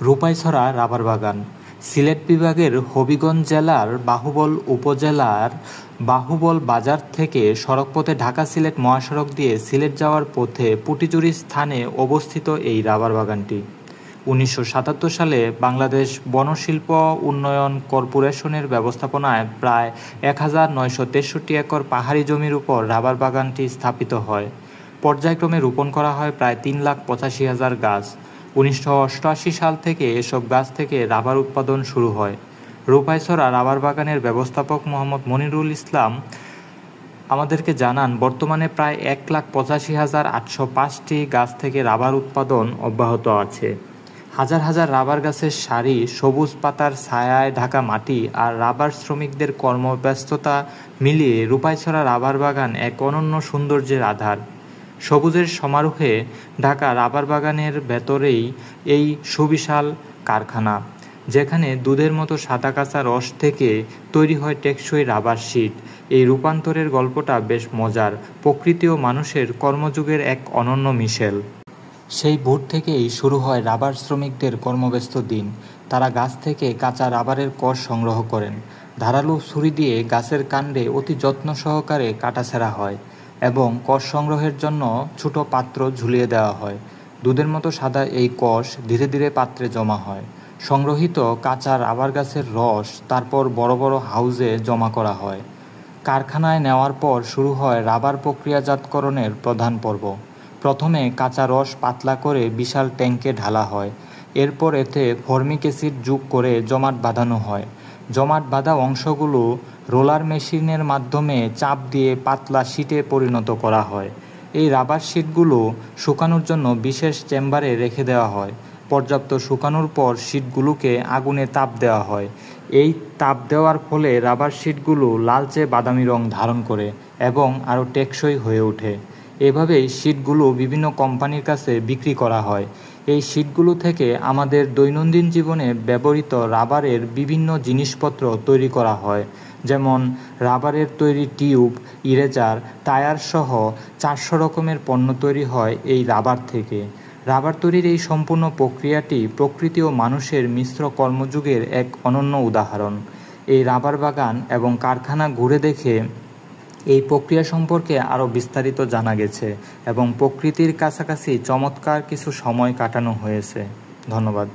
রূপাইছড়া rubber বাগান সিলেট বিভাগের হবিগঞ্জ জেলার বাহুবল উপজেলার বাহুবল বাজার থেকে সড়কপথে ঢাকা-সিলেট মহাসড়ক দিয়ে সিলেট যাওয়ার পথে পুটিজুরি স্থানে অবস্থিত এই রাবার বাগানটি ১৯৭৭ সালে বাংলাদেশ বনশিল্প উন্নয়ন কর্পোরেশনের ব্যবস্থাপনায় প্রায় ১,৯৬৩ একর পাহাড়ি জমির উপর রাবার বাগানটি স্থাপিত হয়। পর্যায়ক্রমে রোপণ করা হয় প্রায় ৩,৮৫,০০০ গাছ। ১৯৮৮ সাল থেকে এসব গাছ থেকে রাবার উৎপাদন শুরু হয়। রূপাইছড়া রাবার বাগানের ব্যবস্থাপক মোহাম্মদ মনিরুল ইসলাম আমাদেরকে জানান, বর্তমানে প্রায় ১,৮৫,৮০৫টি গাছ থেকে রাবার উৎপাদন অব্যাহত আছে। হাজার হাজার রাবার গাছের সারি, সবুজ পাতার ছায়ায় ঢাকা মাটি আর রাবার শ্রমিকদের কর্মব্যস্ততা মিলিয়ে রূপাইছড়া রাবার বাগান এক অনন্য সৌন্দর্যের আধার। সবুজের সমারোহে ঢাকা রাবার বাগানের ভেতরেই এই সুবিশাল কারখানা, যেখানে দুধের মতো সাদা কাঁচা রস থেকে তৈরি হয় টেকসই রাবার শিট। এই রূপান্তরের গল্পটা বেশ মজার, প্রকৃতি ও মানুষের কর্মযুগের এক অনন্য মিশেল। সেই ভোর থেকেই শুরু হয় রাবার শ্রমিকদের কর্মব্যস্ত দিন। তারা গাছ থেকে কাঁচা রাবারের কষ সংগ্রহ করেন। ধারালো ছুরি দিয়ে গাছের কাণ্ডে অতি যত্ন সহকারে কাটাছেঁড়া হয় এবং কষ সংগ্রহের জন্য ছোট পাত্র ঝুলিয়ে দেওয়া হয়। দুধের মতো সাদা এই কষ ধীরে ধীরে পাত্রে জমা হয়। সংগ্রহীত কাঁচা রাবার গাছের রস তারপর বড় বড় হাউজে জমা করা হয়। কারখানায় নেওয়ার পর শুরু হয় রাবার প্রক্রিয়াজাতকরণের প্রধান পর্ব। প্রথমে কাঁচা রস পাতলা করে বিশাল ট্যাঙ্কে ঢালা হয়। এরপর এতে ফর্মিক অ্যাসিড যোগ করে জমাট বাঁধানো হয়। জমাট বাঁধা অংশগুলো রোলার মেশিনের মাধ্যমে চাপ দিয়ে পাতলা শিটে পরিণত করা হয়। এই রাবার শিটগুলো শুকানোর জন্য বিশেষ চেম্বারে রেখে দেওয়া হয়। পর্যাপ্ত শুকানোর পর শিটগুলোকে আগুনে তাপ দেওয়া হয়। এই তাপ দেওয়ার ফলে রাবার শিটগুলো লালচে বাদামি রং ধারণ করে এবং আরও টেকসই হয়ে ওঠে। এভাবেই শিটগুলো বিভিন্ন কোম্পানির কাছে বিক্রি করা হয়। এই শিটগুলো থেকে আমাদের দৈনন্দিন জীবনে ব্যবহৃত রাবারের বিভিন্ন জিনিসপত্র তৈরি করা হয়, যেমন রাবারের তৈরি টিউব, ইরেজার, টায়ার সহ ৪০০ রকমের পণ্য তৈরি হয় এই রাবার থেকে। রাবার তৈরির এই সম্পূর্ণ প্রক্রিয়াটি প্রকৃতি ও মানুষের মিশ্র কর্মযুগের এক অনন্য উদাহরণ। এই রাবার বাগান এবং কারখানা ঘুরে দেখে এই প্রক্রিয়া সম্পর্কে আরও বিস্তারিত জানা গেছে এবং প্রকৃতির কাছাকাছি চমৎকার কিছু সময় কাটানো হয়েছে। ধন্যবাদ।